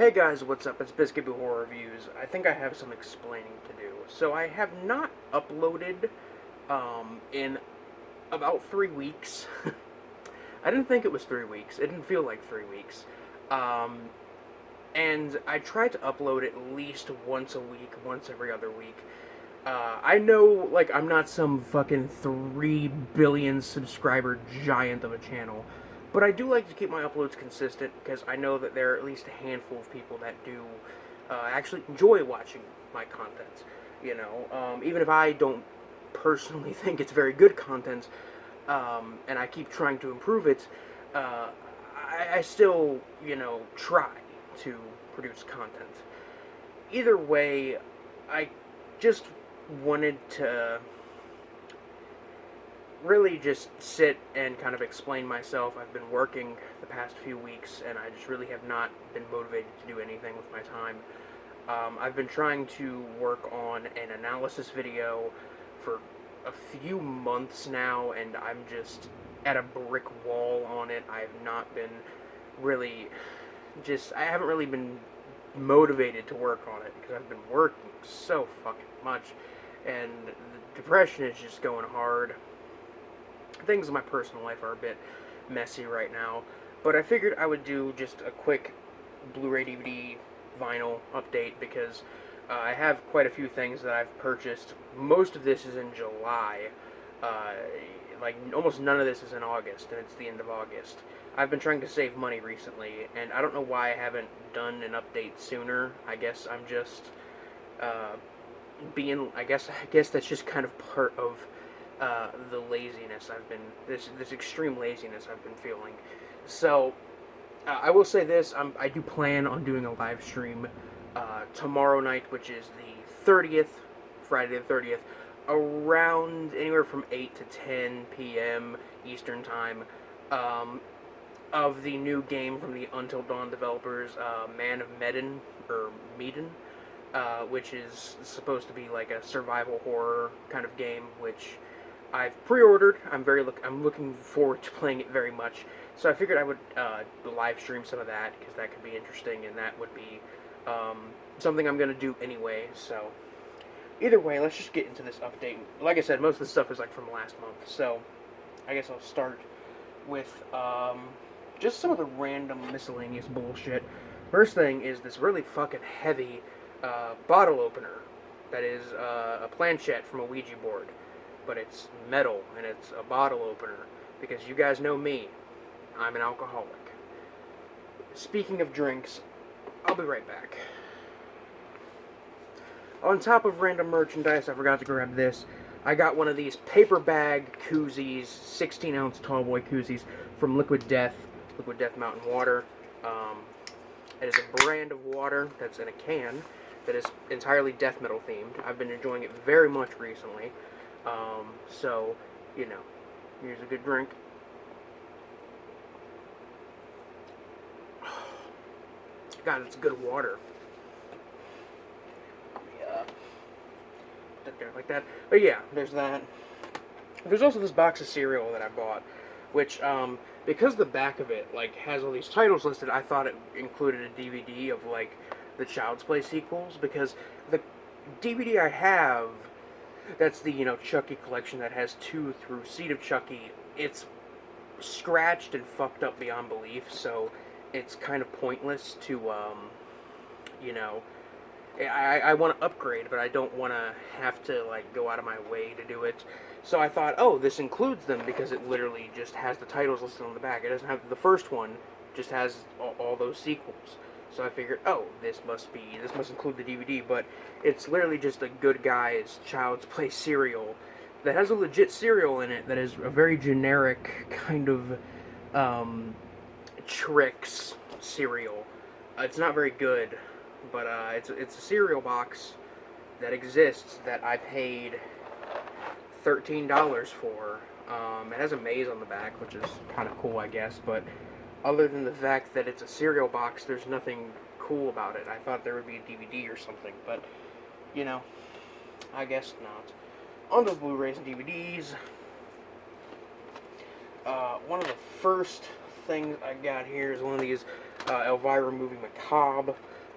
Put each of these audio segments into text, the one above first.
Hey guys, what's up? It's Biscuit Boo Horror Reviews. I think I have some explaining to do. So I have not uploaded in about 3 weeks. I didn't think it was 3 weeks. It didn't feel like 3 weeks. Um, and I try to upload at least once a week, once every other week. I know, like, I'm not some fucking 3 billion subscriber giant of a channel, but I do like to keep my uploads consistent because I know that there are at least a handful of people that do actually enjoy watching my content. Even if I don't personally think it's very good content, and I keep trying to improve it, I still, try to produce content. Either way, I just wanted to really just sit and kind of explain myself. I've been working the past few weeks, and I just really have not been motivated to do anything with my time. I've been trying to work on an analysis video for a few months now, and I'm just at a brick wall on it. I have not been really I haven't really been motivated to work on it because I've been working so fucking much, and the depression is just going hard. Things in my personal life are a bit messy right now, but I figured I would do just a quick Blu-ray DVD vinyl update because I have quite a few things that I've purchased. Most of this is in July. Like, almost none of this is in August, and it's the end of August. I've been trying to save money recently, and I don't know why I haven't done an update sooner. I guess I'm just I guess that's just kind of part of the laziness I've been, this extreme laziness I've been feeling. So, I will say this, I do plan on doing a live stream tomorrow night, which is the 30th, Friday the 30th, around anywhere from 8 to 10 p.m. Eastern Time, of the new game from the Until Dawn developers, Man of Medan, or Medan, which is supposed to be like a survival horror kind of game, which I've pre-ordered. I'm looking forward to playing it very much. So I figured I would live stream some of that because that could be interesting, and that would be something I'm gonna do anyway. So either way, let's just get into this update. Like I said, most of the stuff is like from last month. So I guess I'll start with just some of the random miscellaneous bullshit. First thing is this really fucking heavy bottle opener that is a planchette from a Ouija board. But it's metal, and it's a bottle opener, because you guys know me, I'm an alcoholic. Speaking of drinks, I'll be right back. On top of random merchandise, I forgot to grab this. I got one of these paper bag koozies, 16-ounce tallboy koozies, from Liquid Death Mountain Water. It is a brand of water that's in a can that is entirely death metal themed. I've been enjoying it very much recently. So, here's a good drink. God, it's good water. Yeah. Put that there like that. But yeah, there's that. There's also this box of cereal that I bought, which, because the back of it, like, has all these titles listed, I thought it included a DVD of, like, the Child's Play sequels, because the DVD I have, that's the, Chucky collection that has 2 through Seed of Chucky. It's scratched and fucked up beyond belief, so it's kind of pointless to, I want to upgrade, but I don't want to have to, like, go out of my way to do it. So I thought, oh, this includes them, because it literally just has the titles listed on the back. It doesn't have the first one, just has all those sequels. So I figured, oh, this must include the DVD, but it's literally just a Good Guys Child's Play cereal that has a legit cereal in it that is a very generic kind of Trix cereal. It's not very good, but it's a cereal box that exists that I paid $13 for. It has a maze on the back, which is kind of cool, I guess, but other than the fact that it's a cereal box, there's nothing cool about it. I thought there would be a DVD or something, but, I guess not. On to Blu-rays and DVDs. One of the first things I got here is one of these Elvira Movie Macabre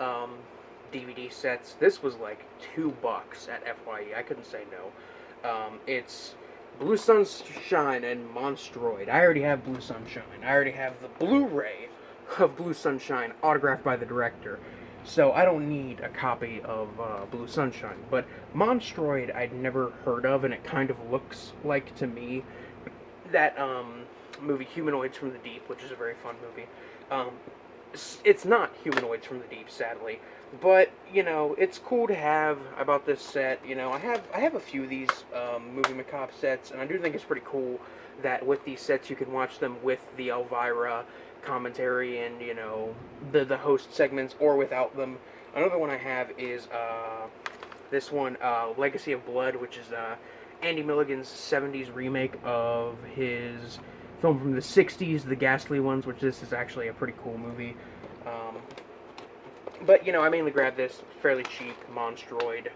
um, DVD sets. This was like $2 at FYE. I couldn't say no. It's Blue Sunshine and Monstroid. I already have Blue Sunshine. I already have the Blu-ray of Blue Sunshine autographed by the director. So I don't need a copy of Blue Sunshine. But Monstroid I'd never heard of, and it kind of looks like, to me, that movie Humanoids from the Deep, which is a very fun movie. Um, it's not Humanoids from the Deep, sadly, but you know it's cool to have. I bought this set. You know, I have a few of these movie macabre sets, and I do think it's pretty cool that with these sets you can watch them with the Elvira commentary and you know the host segments, or without them. Another one I have is this one, Legacy of Blood, which is Andy Milligan's '70s remake of his film from the '60s, The Ghastly Ones, which this is actually a pretty cool movie. But, you know, I mainly grabbed this fairly cheap Monstroid.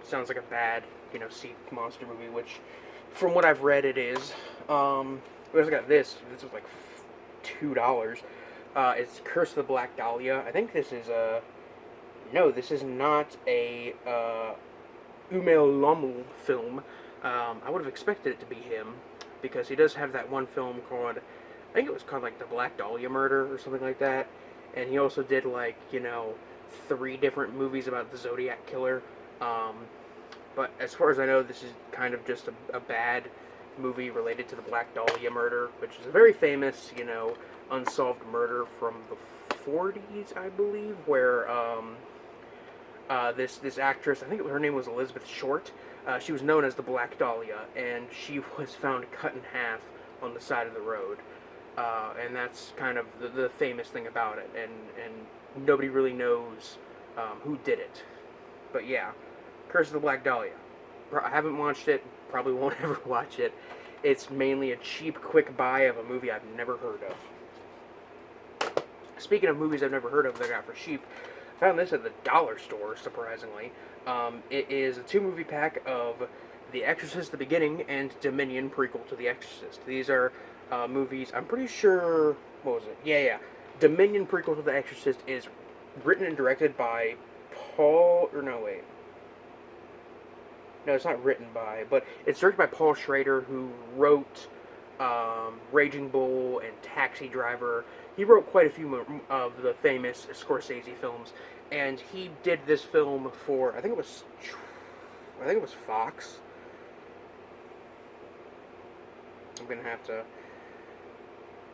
Sounds like a bad, you know, sea monster movie, which, from what I've read, it is. We also got this. This was like $2. It's Curse of the Black Dahlia. I think this is a... No, this is not a Umel Lommel film. I would have expected it to be him, because he does have that one film called, I think it was called like The Black Dahlia Murder or something like that, and he also did like, you know, 3 different movies about the Zodiac Killer, but as far as I know, this is kind of just a bad movie related to the Black Dahlia Murder, which is a very famous, you know, unsolved murder from the 40s, I believe, where this actress, I think her name was Elizabeth Short. She was known as the Black Dahlia, and she was found cut in half on the side of the road. And that's kind of the famous thing about it, and nobody really knows who did it. But yeah, Curse of the Black Dahlia. I haven't watched it, probably won't ever watch it. It's mainly a cheap, quick buy of a movie I've never heard of. Speaking of movies I've never heard of that I got for cheap, I found this at the dollar store, surprisingly. It is a 2-movie pack of The Exorcist: The Beginning and Dominion, prequel to The Exorcist. These are movies, I'm pretty sure, what was it? Yeah. Dominion, prequel to The Exorcist, is written and directed by Paul, or no, wait. No, it's not written by, but it's directed by Paul Schrader, who wrote Raging Bull and Taxi Driver. He wrote quite a few of the famous Scorsese films, and he did this film for, I think it was Fox. I'm gonna have to,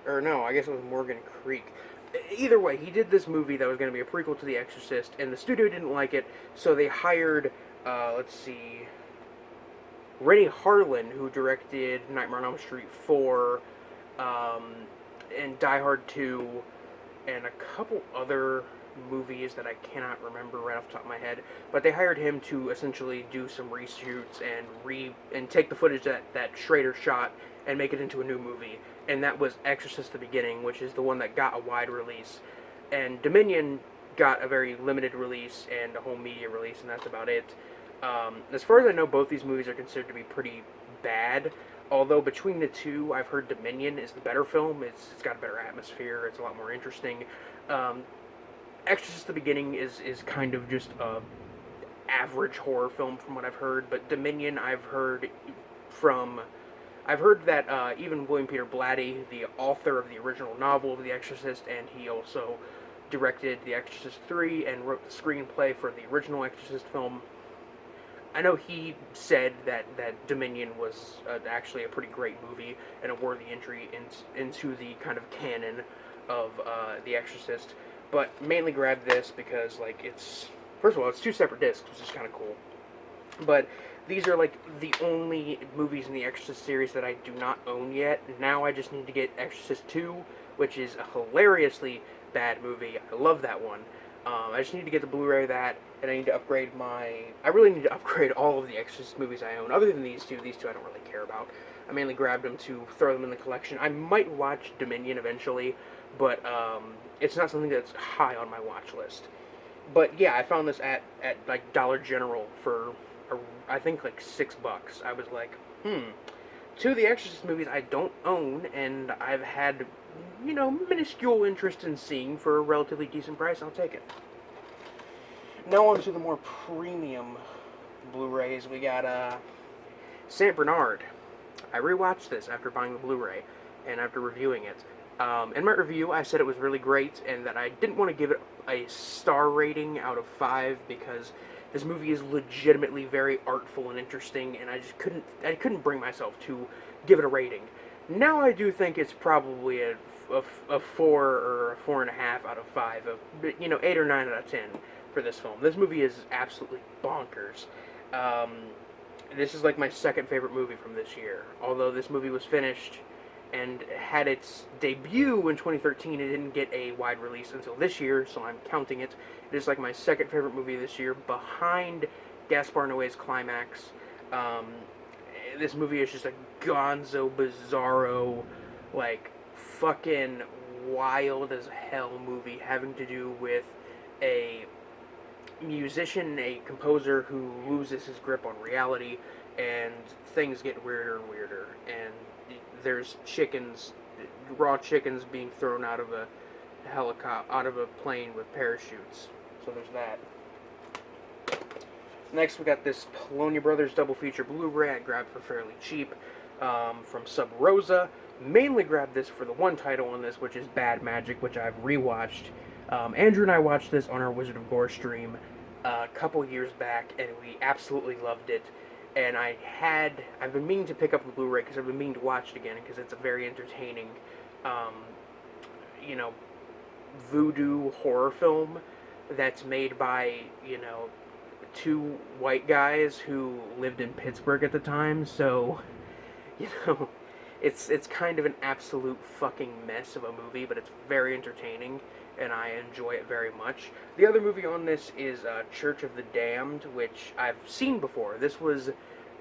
or no, I guess it was Morgan Creek. Either way, he did this movie that was going to be a prequel to The Exorcist, and the studio didn't like it, so they hired, let's see, Rennie Harlan, who directed Nightmare on Elm Street 4, and Die Hard 2, and a couple other movies that I cannot remember right off the top of my head. But they hired him to essentially do some reshoots and take the footage that Schrader shot and make it into a new movie. And that was Exorcist: The Beginning, which is the one that got a wide release. And Dominion got a very limited release and a home media release, and that's about it. As far as I know, both these movies are considered to be pretty bad. Although between the two, I've heard Dominion is the better film. It's got a better atmosphere. It's a lot more interesting. Exorcist: The Beginning is kind of just a average horror film from what I've heard. But Dominion, I've heard that even William Peter Blatty, the author of the original novel of The Exorcist, and he also directed The Exorcist 3 and wrote the screenplay for the original Exorcist film. I know he said that Dominion was actually a pretty great movie and a worthy entry into the kind of canon of The Exorcist, but mainly grabbed this because, like, it's, first of all, it's 2 separate discs, which is kind of cool, but these are, like, the only movies in the Exorcist series that I do not own yet. Now I just need to get Exorcist 2, which is a hilariously bad movie. I love that one. I just need to get the Blu-ray of that, and I need to upgrade I really need to upgrade all of the Exorcist movies I own, other than these two. These two I don't really care about. I mainly grabbed them to throw them in the collection. I might watch Dominion eventually, but it's not something that's high on my watch list. But yeah, I found this at like Dollar General for, I think, like $6. I was like, 2 of the Exorcist movies I don't own, and I've had minuscule interest in seeing for a relatively decent price, I'll take it. Now on to the more premium Blu-rays. We got Saint Bernard. I rewatched this after buying the Blu-ray and after reviewing it. In my review, I said it was really great and that I didn't want to give it a star rating out of 5 because this movie is legitimately very artful and interesting, and I couldn't bring myself to give it a rating. Now I do think it's probably a 4 or a 4.5 out of 5, 8 or 9 out of 10 for this film. This movie is absolutely bonkers. This is like my second favorite movie from this year. Although this movie was finished and had its debut in 2013, it didn't get a wide release until this year, so I'm counting it. It is like my second favorite movie this year, behind Gaspar Noé's Climax. This movie is just a gonzo, bizarro, like, fucking wild as hell movie having to do with a musician, a composer who loses his grip on reality, and things get weirder and weirder, and there's raw chickens being thrown out of a out of a plane with parachutes. So there's that. Next, we got this Polonia Brothers double feature Blu-ray I grabbed for fairly cheap from Sub Rosa. Mainly grabbed this for the one title on this, which is Bad Magic, which I've rewatched. Andrew and I watched this on our Wizard of Gore stream a couple years back, and we absolutely loved it. And I've been meaning to pick up the Blu-ray because I've been meaning to watch it again because it's a very entertaining, voodoo horror film that's made by, two white guys who lived in Pittsburgh at the time. So, it's kind of an absolute fucking mess of a movie, but it's very entertaining, and I enjoy it very much. The other movie on this is Church of the Damned, which I've seen before.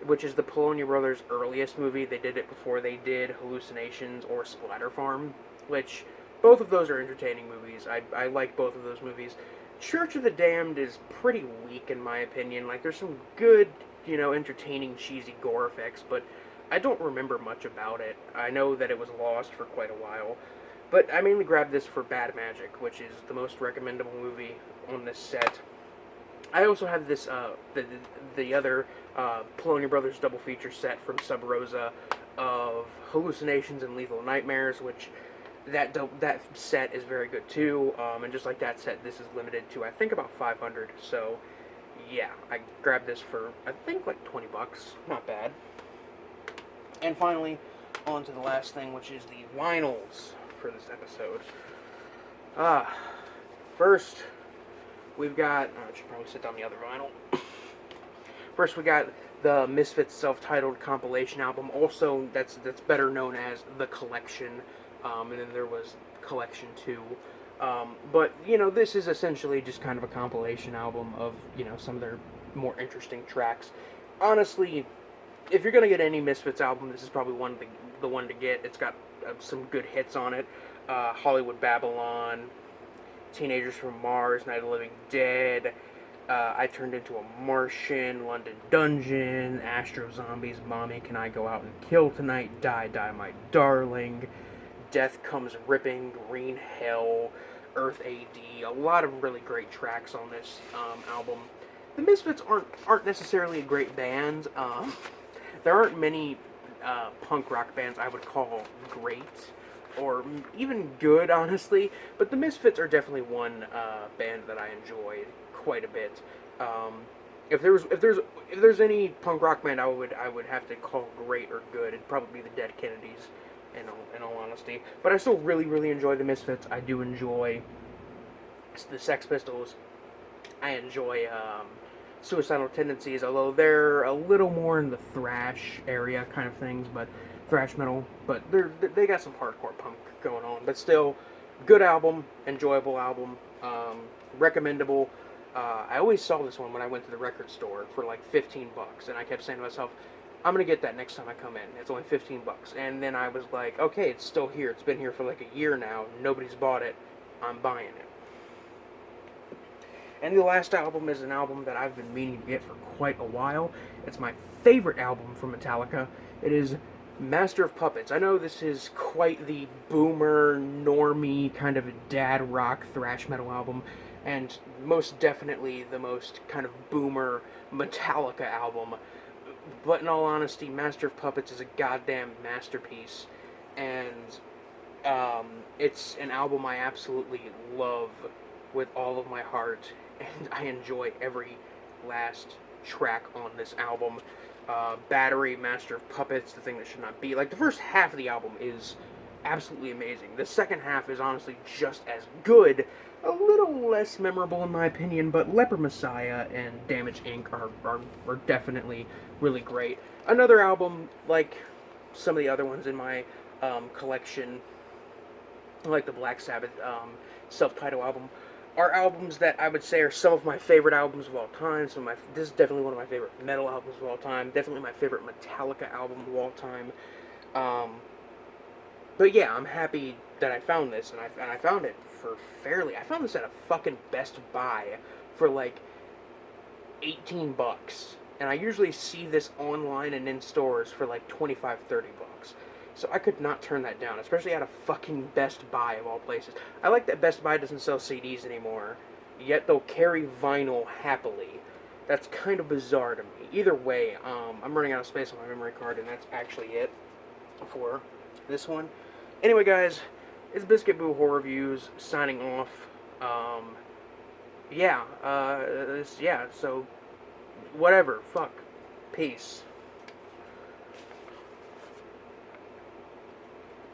Which is the Polonia Brothers' earliest movie. They did it before they did Hallucinations or Splatter Farm, which both of those are entertaining movies. I like both of those movies. Church of the Damned is pretty weak in my opinion. Like, there's some good, entertaining, cheesy gore effects, but I don't remember much about it. I know that it was lost for quite a while. But I mainly grabbed this for Bad Magic, which is the most recommendable movie on this set. I also have this, the other Polonia Brothers double feature set from Sub Rosa of Hallucinations and Lethal Nightmares, which that set is very good too. And just like that set, this is limited to, I think, about 500. So, yeah, I grabbed this for, I think, like $20. Not bad. And finally, on to the last thing, which is the vinyls for this episode. First, we've got, I should probably sit down the other vinyl. First, we got the Misfits self-titled compilation album, also that's better known as The Collection, and then there was Collection 2. But, this is essentially just kind of a compilation album of, some of their more interesting tracks. Honestly, if you're going to get any Misfits album, this is probably the one to get. It's got some good hits on it. Hollywood Babylon, Teenagers from Mars, Night of the Living Dead, I Turned Into a Martian, London Dungeon, Astro Zombies, Mommy, Can I Go Out and Kill Tonight, Die, Die, My Darling, Death Comes Ripping, Green Hell, Earth AD, a lot of really great tracks on this album. The Misfits aren't necessarily a great band. There aren't many punk rock bands I would call great, or even good, honestly, but the Misfits are definitely one band that I enjoyed quite a bit. If there's any punk rock band I would have to call great or good, it'd probably be the Dead Kennedys, in all honesty. But I still really, really enjoy the Misfits. I do enjoy the Sex Pistols. I enjoy Suicidal Tendencies, although they're a little more in the thrash area kind of things, but thrash metal. But they got some hardcore punk going on. But still, good album, enjoyable album, recommendable. I always saw this one when I went to the record store for like $15, and I kept saying to myself, I'm gonna get that next time I come in. It's only $15. And then I was like, okay, it's still here. It's been here for like a year now. Nobody's bought it. I'm buying it. And the last album is an album that I've been meaning to get for quite a while. It's my favorite album from Metallica. It is Master of Puppets. I know this is quite the boomer, normie kind of dad rock thrash metal album, and most definitely the most kind of boomer Metallica album. But in all honesty, Master of Puppets is a goddamn masterpiece, and it's an album I absolutely love with all of my heart, and I enjoy every last track on this album. Battery, Master of Puppets, The Thing That Should Not Be. Like, the first half of the album is absolutely amazing. The second half is honestly just as good. A little less memorable in my opinion, but Leper Messiah and Damage Inc. are definitely really great. Another album, like some of the other ones in my collection, like the Black Sabbath self-titled album, are albums that I would say are some of my favorite albums of all time. This is definitely one of my favorite metal albums of all time. Definitely my favorite Metallica album of all time. But yeah, I'm happy that I found this, and I found it for fairly. I found this at a fucking Best Buy for like $18, and I usually see this online and in stores for like 25, $30. So I could not turn that down, especially at a fucking Best Buy of all places. I like that Best Buy doesn't sell CDs anymore, yet they'll carry vinyl happily. That's kind of bizarre to me. Either way, I'm running out of space on my memory card, and that's actually it for this one. Anyway, guys, it's Biscuit Boo Horror Reviews signing off. So whatever. Fuck. Peace.